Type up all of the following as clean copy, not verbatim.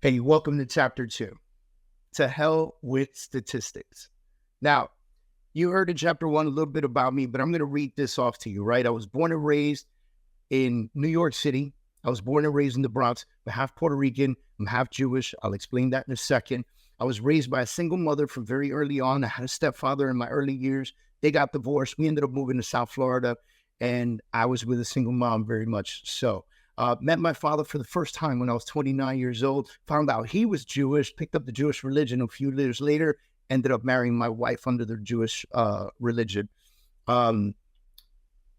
Hey, welcome to chapter 2. To hell with statistics. Now, you heard in chapter 1 a little bit about me, but I'm going to read this off to you, right? I was born and raised in New York City. I was born and raised in the Bronx. I'm half Puerto Rican. I'm half Jewish. I'll explain that in a second. I was raised by a single mother from very early on. I had a stepfather in my early years. They got divorced. We ended up moving to South Florida, and I was with a single mom very much so. Met my father for the first time when I was 29 years old, found out he was Jewish, picked up the Jewish religion a few years later, ended up marrying my wife under the Jewish religion.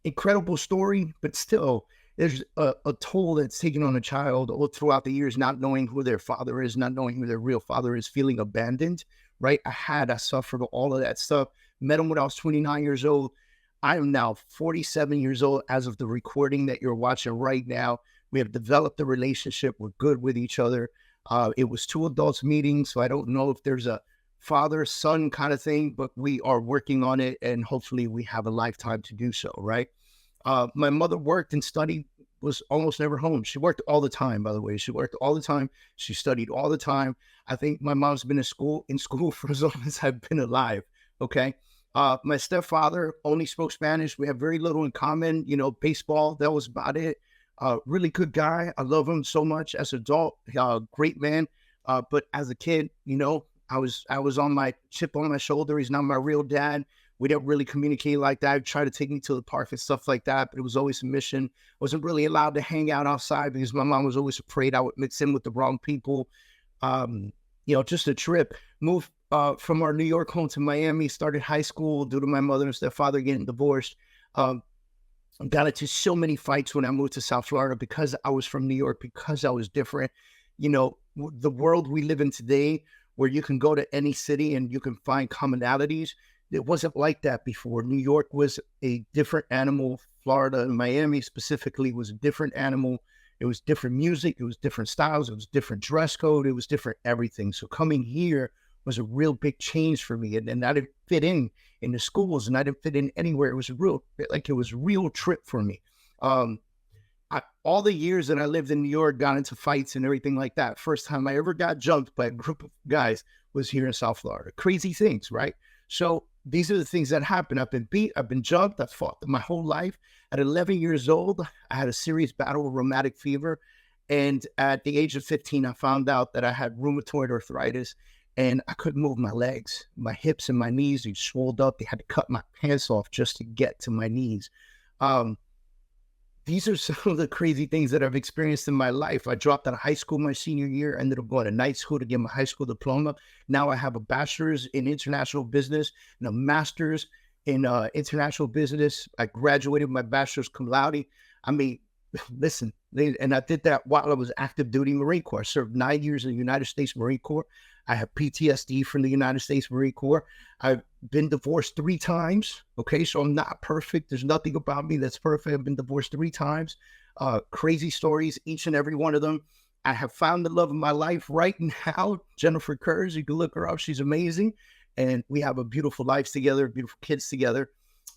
Incredible story, but still, there's a toll that's taken on a child all throughout the years, not knowing who their father is, not knowing who their real father is, feeling abandoned, right? I suffered all of that stuff. Met him when I was 29 years old. I am now 47 years old as of the recording that you're watching right now. We have developed a relationship. We're good with each other. It was 2 adults meeting, so I don't know if there's a father-son kind of thing, but we are working on it, and hopefully we have a lifetime to do so, right? My mother worked and studied, was almost never home. She worked all the time, by the way. She worked all the time. She studied all the time. I think my mom's been in school for as long as I've been alive, okay? My stepfather only spoke Spanish. We have very little in common, baseball, that was about it. Really good guy. I love him so much as an adult, great man. But as a kid, I was on my chip on my shoulder. He's not my real dad. We didn't really communicate like that. He'd try to take me to the park and stuff like that, but it was always a mission. Wasn't really allowed to hang out outside because my mom was always afraid I would mix in with the wrong people. Just a trip. Moved from our New York home to Miami, started high school due to my mother and stepfather getting divorced. Got into so many fights when I moved to South Florida because I was from New York, because I was different. The world we live in today, where you can go to any city and you can find commonalities, it wasn't like that before. New York was a different animal. Florida and Miami specifically was a different animal. It was different music. It was different styles. It was different dress code. It was different everything. So coming here was a real big change for me. And I didn't fit in the schools, and I didn't fit in anywhere. It was a real trip for me. All the years that I lived in New York, got into fights and everything like that. First time I ever got jumped by a group of guys was here in South Florida. Crazy things, right? So these are the things that happen. I've been beat. I've been jumped. I've fought my whole life. At 11 years old, I had a serious battle with rheumatic fever. And at the age of 15, I found out that I had rheumatoid arthritis, and I couldn't move my legs. My hips and my knees, they swelled up. They had to cut my pants off just to get to my knees. These are some of the crazy things that I've experienced in my life. I dropped out of high school my senior year, ended up going to night school to get my high school diploma. Now I have a bachelor's in international business and a master's in international business. I graduated with my bachelor's cum laude. I mean, listen, and I did that while I was active duty Marine Corps. I served 9 years in the United States Marine Corps. I have PTSD from the United States Marine Corps. I've been divorced 3 times. Okay, so I'm not perfect. There's nothing about me that's perfect. I've been divorced 3 times. Crazy stories, each and every one of them. I have found the love of my life right now, Jennifer Kurz. You can look her up. She's amazing. And we have a beautiful life together, beautiful kids together.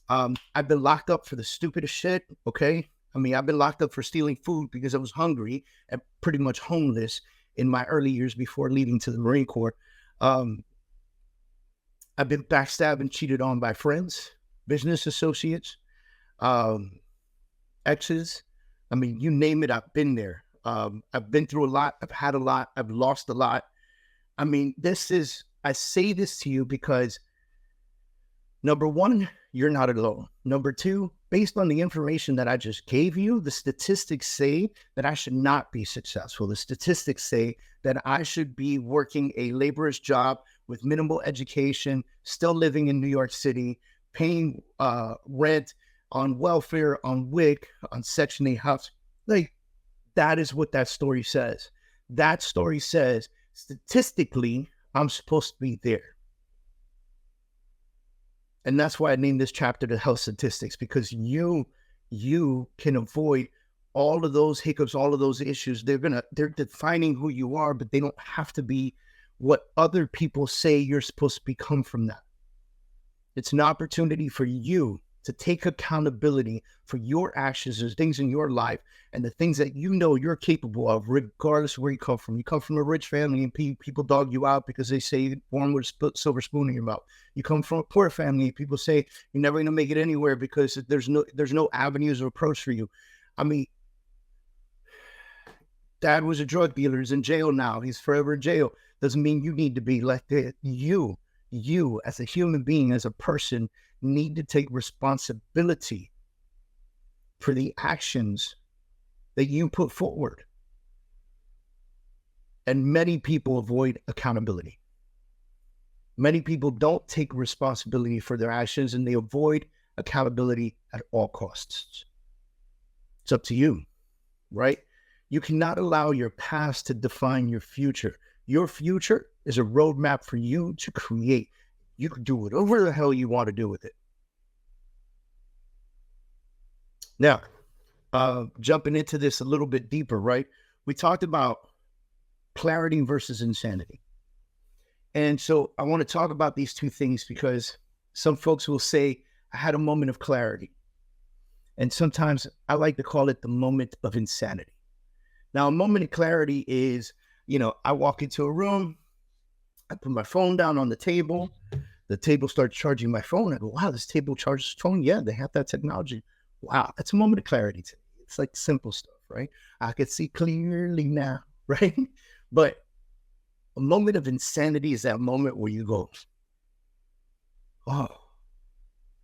I've been locked up for the stupidest shit, okay? I mean, I've been locked up for stealing food because I was hungry and pretty much homeless in my early years before leaving to the Marine Corps. I've been backstabbed and cheated on by friends, business associates, exes. I mean, you name it, I've been there. I've been through a lot. I've had a lot. I've lost a lot. I mean, I say this to you because, number one, you're not alone. Number two, based on the information that I just gave you, the statistics say that I should not be successful. The statistics say that I should be working a laborer's job with minimal education, still living in New York City, paying rent, on welfare, on WIC, on Section 8 house. Like, that is what that story says. That story says, statistically, I'm supposed to be there. And that's why I named this chapter The Health Statistics, because you can avoid all of those hiccups, all of those issues. They're defining who you are, but they don't have to be what other people say you're supposed to become from that. It's an opportunity for you to take accountability for your actions and things in your life and the things that you know you're capable of, regardless of where you come from. You come from a rich family and people dog you out because they say you're born with a silver spoon in your mouth. You come from a poor family, people say you're never going to make it anywhere because there's no avenues of approach for you. I mean, dad was a drug dealer. He's in jail now. He's forever in jail. Doesn't mean you need to be like that. You as a human being, as a person, need to take responsibility for the actions that you put forward. And many people avoid accountability. Many people don't take responsibility for their actions, and they avoid accountability at all costs. It's up to you, right? You cannot allow your past to define your future. Your future is a roadmap for you to create. You can do whatever the hell you want to do with it. Now, jumping into this a little bit deeper, right? We talked about clarity versus insanity. And so I want to talk about these two things because some folks will say, I had a moment of clarity. And sometimes I like to call it the moment of insanity. Now, a moment of clarity is, I walk into a room, I put my phone down on the table starts charging my phone. I go, wow, this table charges phone. Yeah, they have that technology. Wow, that's a moment of clarity to me. It's like simple stuff, right? I could see clearly now, right? But a moment of insanity is that moment where you go, oh,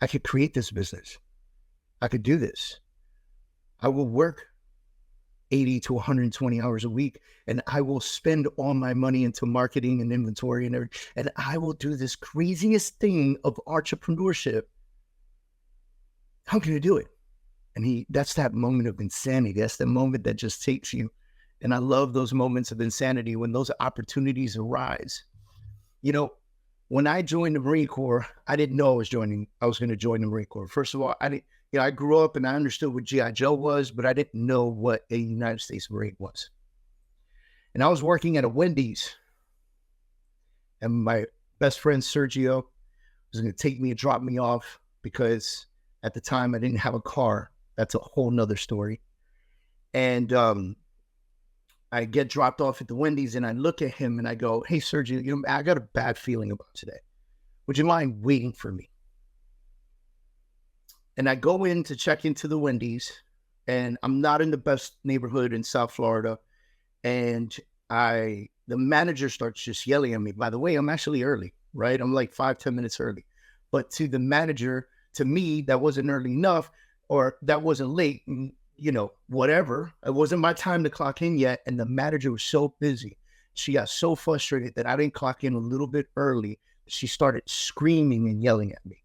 I could create this business. I could do this. I will work 80 to 120 hours a week, and I will spend all my money into marketing and inventory and everything, and I will do this craziest thing of entrepreneurship. How can you do it? And that's that moment of insanity. That's the moment that just takes you. And I love those moments of insanity when those opportunities arise. When I joined the Marine Corps, I didn't know I was going to join the Marine Corps. First of all, I grew up and I understood what G.I. Joe was, but I didn't know what a United States Marine was. And I was working at a Wendy's, and my best friend Sergio was going to take me and drop me off because at the time I didn't have a car. That's a whole nother story. And I get dropped off at the Wendy's and I look at him and I go, hey, Sergio, I got a bad feeling about today. Would you mind waiting for me? And I go in to check into the Wendy's, and I'm not in the best neighborhood in South Florida. And the manager starts just yelling at me. By the way, I'm actually early, right? I'm like 5-10 minutes early. But to the manager, to me, that wasn't early enough, or that wasn't late, whatever. It wasn't my time to clock in yet. And the manager was so busy. She got so frustrated that I didn't clock in a little bit early. She started screaming and yelling at me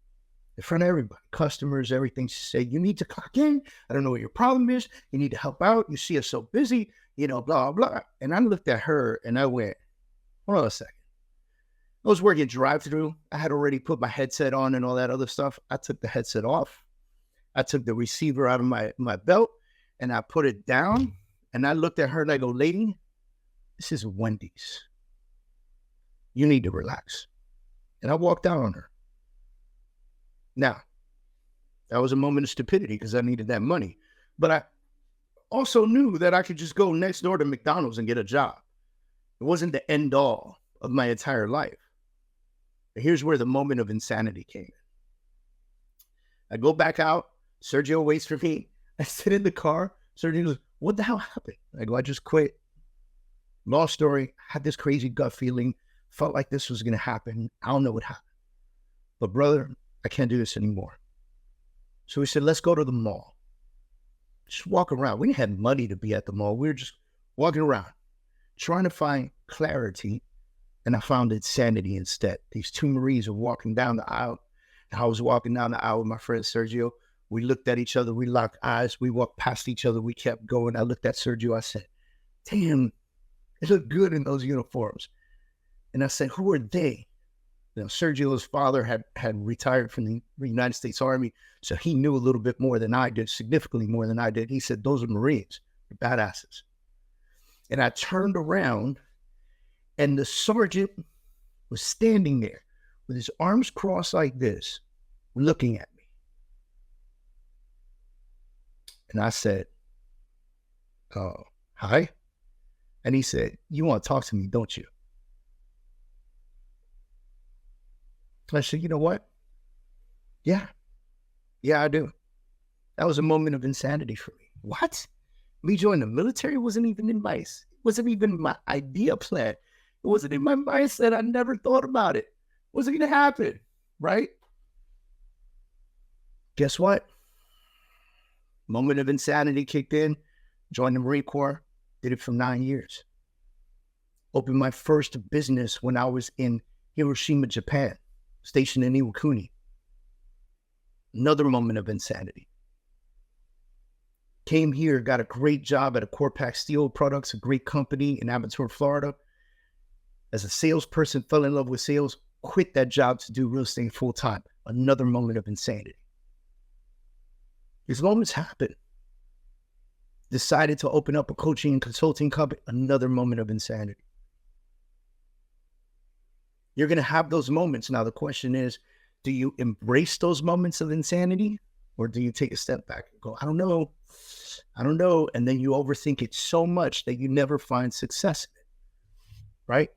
in front of everybody, customers, everything. She said, you need to clock in. I don't know what your problem is. You need to help out. You see us so busy, blah, blah. And I looked at her and I went, hold on a second. I was working drive-through. I had already put my headset on and all that other stuff. I took the headset off. I took the receiver out of my belt and I put it down. And I looked at her and I go, lady, this is Wendy's. You need to relax. And I walked out on her. Now, that was a moment of stupidity because I needed that money. But I also knew that I could just go next door to McDonald's and get a job. It wasn't the end all of my entire life. But here's where the moment of insanity came in. I go back out. Sergio waits for me. I sit in the car. Sergio goes, what the hell happened? I go, I just quit. Long story. Had this crazy gut feeling. Felt like this was going to happen. I don't know what happened. But brother, I can't do this anymore. So we said, let's go to the mall. Just walk around. We didn't have money to be at the mall. We were just walking around, trying to find clarity. And I found insanity instead. These two Marines were walking down the aisle. And I was walking down the aisle with my friend Sergio. We looked at each other. We locked eyes. We walked past each other. We kept going. I looked at Sergio. I said, damn, they look good in those uniforms. And I said, who are they? Sergio's father had retired from the United States Army, so he knew a little bit more than I did, significantly more than I did. He said, those are Marines. They're badasses. And I turned around, and the sergeant was standing there with his arms crossed like this, looking at me. And I said, "Oh, hi." And he said, "You want to talk to me, don't you?" I said, "You know what? Yeah, yeah, I do." That was a moment of insanity for me. What? Me joining the military wasn't even my idea plan. It wasn't in my mindset. I never thought about it. Wasn't gonna happen, right? Guess what? Moment of insanity kicked in, joined the Marine Corps, did it for 9 years. Opened my first business when I was in Hiroshima, Japan, stationed in Iwakuni. Another moment of insanity. Came here, got a great job at a Corpac Steel Products, a great company in Aventura, Florida. As a salesperson, fell in love with sales, quit that job to do real estate full time. Another moment of insanity. These moments happen. Decided to open up a coaching and consulting company. Another moment of insanity. You're going to have those moments. Now, the question is, do you embrace those moments of insanity, or do you take a step back and go, I don't know. And then you overthink it so much that you never find success in it, right?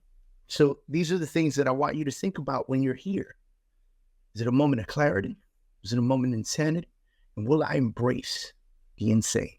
So these are the things that I want you to think about when you're here. Is it a moment of clarity? Is it a moment of insanity? And will I embrace the insane?